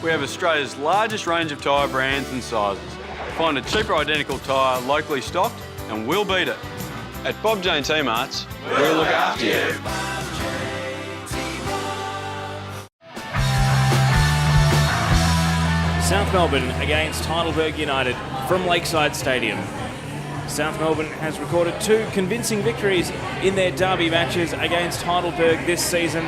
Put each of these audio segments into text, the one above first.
we have Australia's largest range of tyre brands and sizes. Find a cheaper identical tyre locally stocked and we'll beat it. At Bob Jane T-Marts, we'll look after you. South Melbourne against Heidelberg United from Lakeside Stadium. South Melbourne has recorded 2 convincing victories in their derby matches against Heidelberg this season.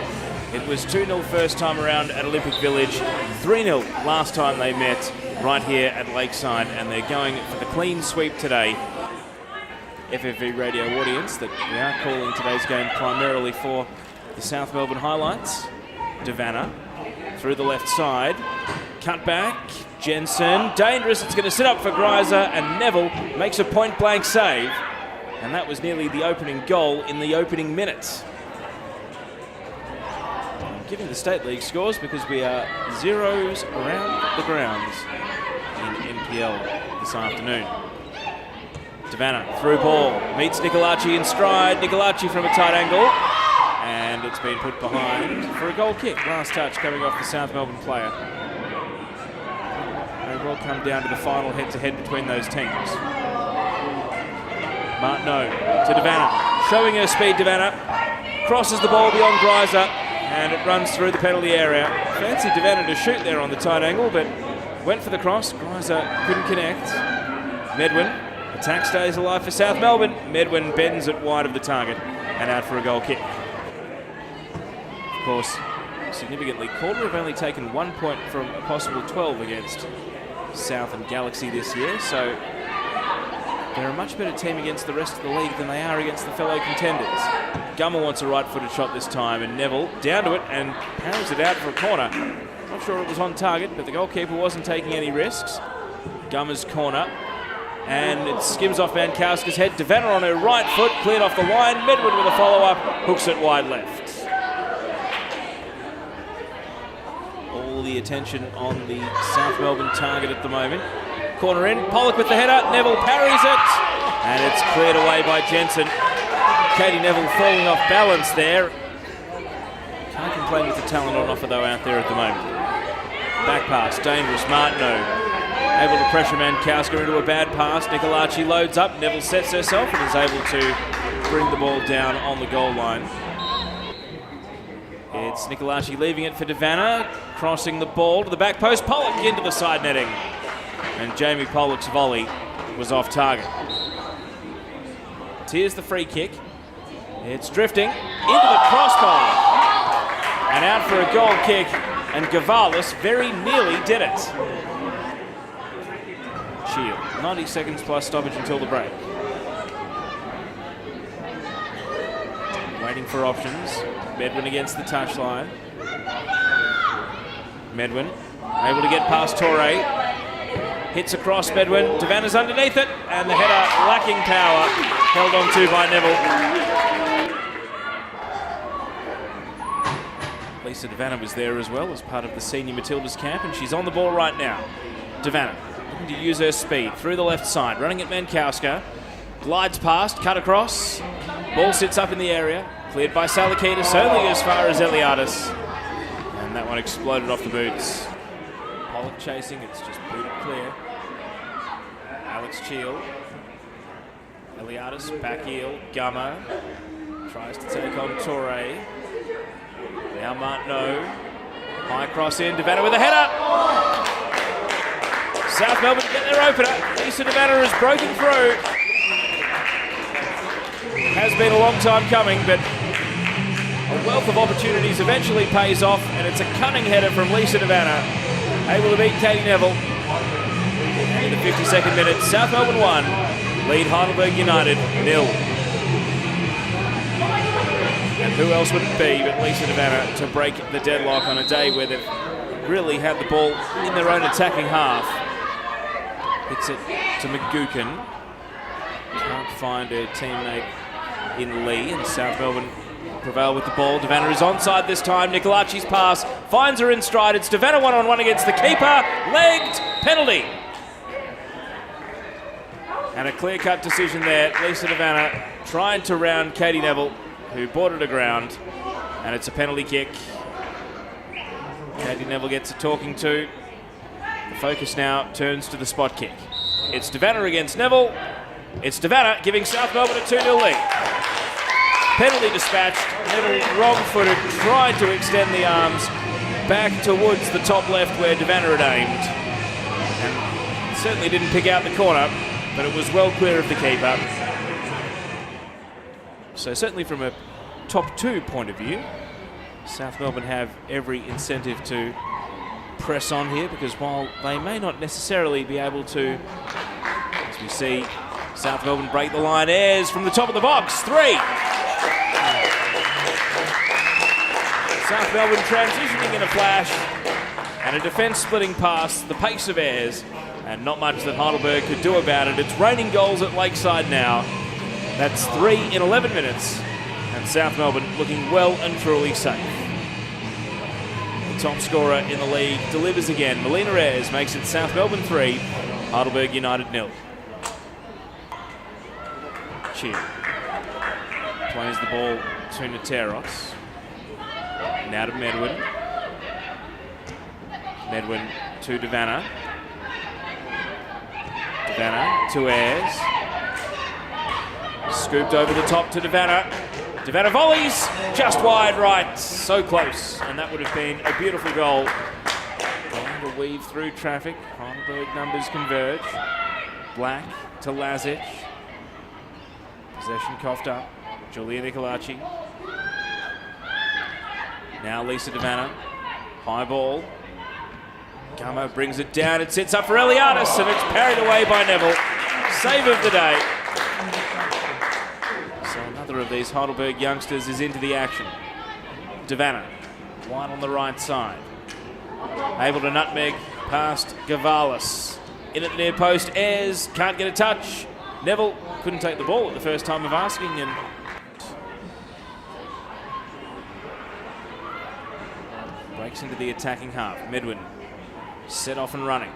It was 2-0 first time around at Olympic Village, 3-0 last time they met right here at Lakeside, and they're going for the clean sweep today. FFV radio audience that we are calling today's game primarily for the South Melbourne highlights. Vanna through the left side. Cut back, Jensen, dangerous, it's going to sit up for Greiser, and Neville makes a point-blank save. And that was nearly the opening goal in the opening minutes. I'm giving the State League scores because we are zeros around the grounds in NPL this afternoon. Vanna through ball, meets Nicolacci in stride, Nicolacci from a tight angle, and it's been put behind for a goal kick. Last touch coming off the South Melbourne player. It will come down to the final head-to-head between those teams. Martineau to Vanna, showing her speed. Vanna crosses the ball beyond Greiser, and it runs through the penalty area. Fancied Vanna to shoot there on the tight angle, but went for the cross. Greiser couldn't connect. Medwin, attack stays alive for South Melbourne. Medwin bends it wide of the target and out for a goal kick. Of course, significantly, Calder have only taken 1 point from a possible 12 against South and Galaxy this year, so they're a much better team against the rest of the league than they are against the fellow contenders. Gummer wants a right-footed shot this time, and Neville down to it and parries it out for a corner. Not sure it was on target, but the goalkeeper wasn't taking any risks. Gummer's corner, and it skims off Mankowska's head. Vanna on her right foot, cleared off the line. Medwin with a follow-up, hooks it wide left. All the attention on the South Melbourne target at the moment. Corner in, Pollock with the header, Neville parries it, and it's cleared away by Jensen. Katie Neville falling off balance there. Can't complain with the talent on offer though out there at the moment. Back pass, dangerous, Martineau able to pressure Mankowska into a bad pass. Nicolacci loads up, Neville sets herself and is able to bring the ball down on the goal line. It's Nicolacci leaving it for Vanna, crossing the ball to the back post. Pollock into the side netting. And Jamie Pollock's volley was off target. Here's the free kick. It's drifting into the crossbar. And out for a goal kick. And Gavalis very nearly did it. Shield. 90 seconds plus stoppage until the break. Waiting for options. Medwin against the touchline. Medwin able to get past Torre. Hits across Medwin. Vanna's underneath it. And the header lacking power. Held on to by Neville. Lisa Vanna was there as well as part of the senior Matildas camp. And she's on the ball right now. Vanna looking to use her speed through the left side. Running at Mankowska. Glides past. Cut across. Ball sits up in the area. Cleared by Salakitis, only as far as Eliadis. And that one exploded off the boots. Pollock chasing, it's just booted clear. Alex Cheel. Eliadis, back heel, Gummer. Tries to take on Torre. Now Martineau. High cross in, Vanna with a header. South Melbourne get their opener. Lisa Vanna has broken through. Has been a long time coming, but a wealth of opportunities eventually pays off, and it's a cunning header from Lisa Vanna, able to beat Katie Neville. In the 52nd minute, South Melbourne 1, lead Heidelberg United 0. And who else would it be but Lisa Vanna to break the deadlock on a day where they've really had the ball in their own attacking half. Hits it to McGuckin. Can't find her teammate in Lee, and South Melbourne prevail with the ball. Vanna is onside this time. Nicolacci's pass finds her in stride. It's Vanna one-on-one against the keeper. Legged, penalty. And a clear-cut decision there. Lisa Vanna trying to round Katie Neville, who brought it aground, and it's a penalty kick. Katie Neville gets a talking to. The focus now turns to the spot kick. It's Vanna against Neville. It's Vanna giving South Melbourne a 2-0 lead. Penalty dispatched. Neville wrong-footed, tried to extend the arms back towards the top left where Vanna had aimed. And certainly didn't pick out the corner, but it was well clear of the keeper. So certainly from a top two point of view, South Melbourne have every incentive to press on here, because while they may not necessarily be able to, as we see South Melbourne break the line, Ayres from the top of the box, 3. South Melbourne transitioning in a flash, and a defence splitting past the pace of Ayres, and not much that Heidelberg could do about it. It's raining goals at Lakeside now. That's 3 in 11 minutes, and South Melbourne looking well and truly safe. The top scorer in the league delivers again. Melina Ayres makes it South Melbourne 3, Heidelberg United 0. Cheer plays the ball to Nateros. Now to Medwin. Medwin to Vanna. Vanna to Ayres. Scooped over the top to Vanna. Vanna volleys just wide right. So close. And that would have been a beautiful goal. Trying to weave through traffic. Heidelberg numbers converge. Black to Lazic. Possession coughed up. Julia Nicolacci. Now Lisa Vanna. High ball. Gummer brings it down. It sits up for Eliadis, and it's parried away by Neville. Save of the day. So another of these Heidelberg youngsters is into the action. Vanna, wide on the right side. Able to nutmeg past Gavalis. In at the near post, Ayres can't get a touch. Neville couldn't take the ball at the first time of asking, and breaks into the attacking half. Medwin set off and running.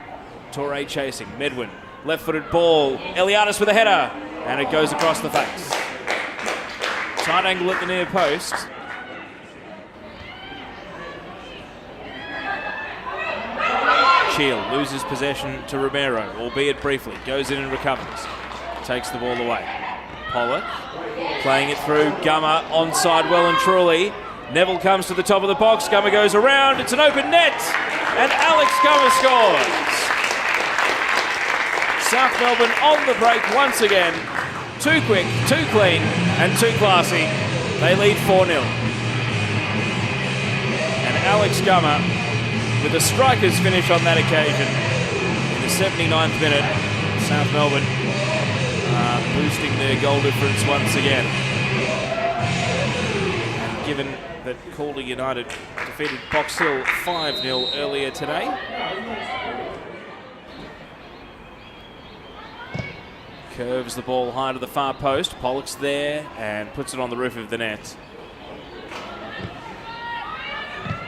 Torre chasing. Medwin, left-footed ball. Eliadis with a header, and it goes across the face. Tight angle at the near post. Cheel loses possession to Romero, albeit briefly. Goes in and recovers. Takes the ball away. Pollock playing it through. Gummer onside well and truly. Neville comes to the top of the box. Gummer goes around. It's an open net. And Alex Gummer scores. South Melbourne on the break once again. Too quick, too clean, and too classy. They lead 4-0. And Alex Gummer with a striker's finish on that occasion. In the 79th minute, South Melbourne boosting their goal difference once again. And given that Calder United defeated Box Hill 5-0 earlier today. Curves the ball high to the far post. Pollock's there and puts it on the roof of the net.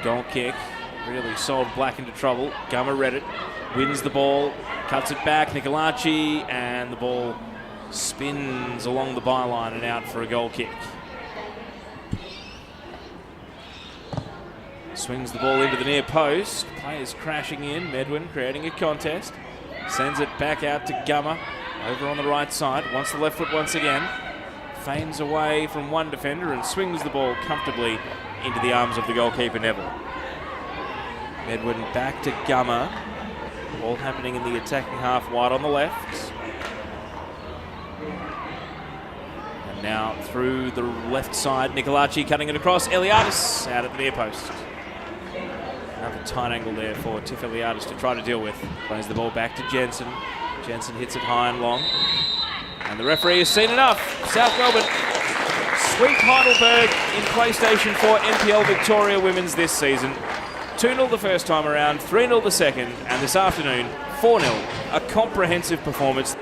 Goal kick. Really sold Black into trouble. Gummer read it. Wins the ball. Cuts it back. Nicolacci. And the ball spins along the byline and out for a goal kick. Swings the ball into the near post. Players crashing in. Medwin creating a contest. Sends it back out to Gummer. Over on the right side. Wants the left foot once again. Feigns away from one defender and swings the ball comfortably into the arms of the goalkeeper Neville. Medwin back to Gummer. All happening in the attacking half, wide on the left. And now through the left side, Nicolacci cutting it across. Eliadis out at the near post. Another tight angle there for Tiff Eliadis to try to deal with. Plays the ball back to Jensen. Jensen hits it high and long. And the referee has seen enough. South Melbourne sweep Heidelberg in PlayStation 4 NPL Victoria Women's this season. 2-0 the first time around, 3-0 the second, and this afternoon, 4-0. A comprehensive performance.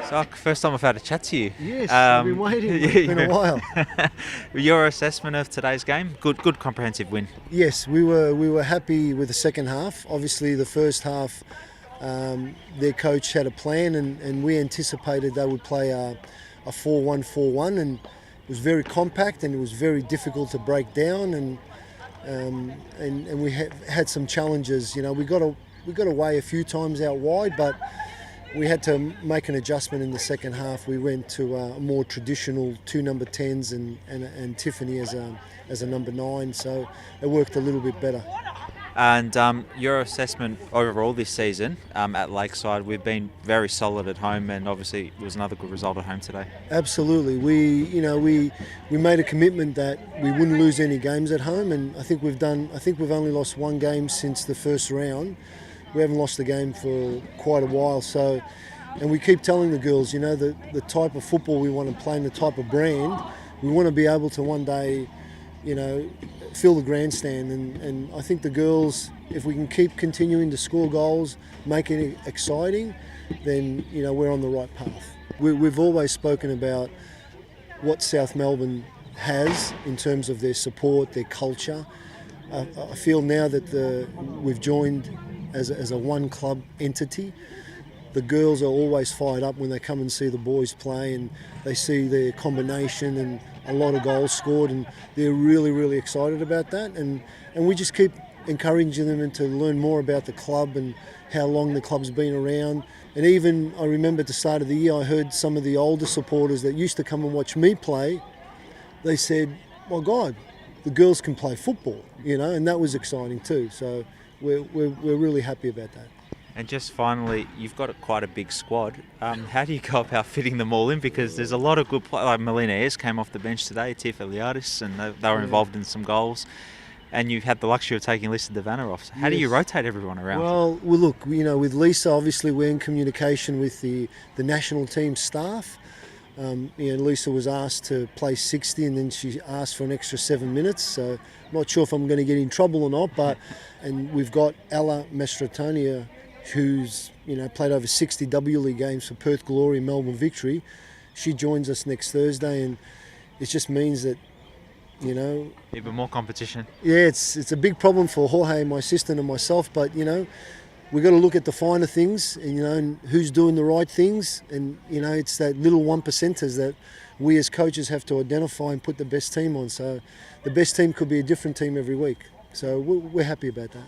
So, first time I've had a chat to you. Yes, I've been waiting. It's been a while. Your assessment of today's game? Good comprehensive win. Yes, we were happy with the second half. Obviously, the first half, their coach had a plan, and we anticipated they would play a 4-1-4-1, and it was very compact and it was very difficult to break down. And and we had some challenges. You know, we got away a few times out wide, but we had to make an adjustment in the second half. We went to a more traditional 2 number 10s and Tiffany as a number 9, so it worked a little bit better. And your assessment overall this season at Lakeside, we've been very solid at home, and obviously it was another good result at home today. Absolutely, we made a commitment that we wouldn't lose any games at home, and I think we've only lost 1 game since the first round. We haven't lost a game for quite a while, so, and we keep telling the girls, you know, the type of football we want to play and the type of brand, we want to be able to one day, you know, fill the grandstand, and I think the girls, if we can keep continuing to score goals, make it exciting, then, you know, we're on the right path. We've always spoken about what South Melbourne has in terms of their support, their culture. I feel now that we've joined as a one club entity. The girls are always fired up when they come and see the boys play, and they see their combination and a lot of goals scored, and they're really, really excited about that. And we just keep encouraging them to learn more about the club and how long the club's been around. And even, I remember at the start of the year, I heard some of the older supporters that used to come and watch me play, they said, my God, the girls can play football, you know, and that was exciting too. So we're really happy about that. And just finally, you've got quite a big squad. How do you go about fitting them all in? Because there's a lot of good players. Like Melina Ayres came off the bench today, Ayres, and they were involved in some goals. And you've had the luxury of taking Lisa de Vanna off. So how do you rotate everyone around? Well, look, you know, with Lisa, obviously we're in communication with the national team staff. You know, Lisa was asked to play 60, and then she asked for an extra 7 minutes. So I'm not sure if I'm going to get in trouble or not. And we've got Ella Mastratonia, who's, you know, played over 60 W League games for Perth Glory and Melbourne Victory. She joins us next Thursday, and it just means that, you know, even more competition. Yeah, it's a big problem for Jorge, my assistant, and myself. But, you know, we've got to look at the finer things, and, you know, and who's doing the right things. And, you know, it's that little 1%ers that we as coaches have to identify and put the best team on. So the best team could be a different team every week. So we're happy about that.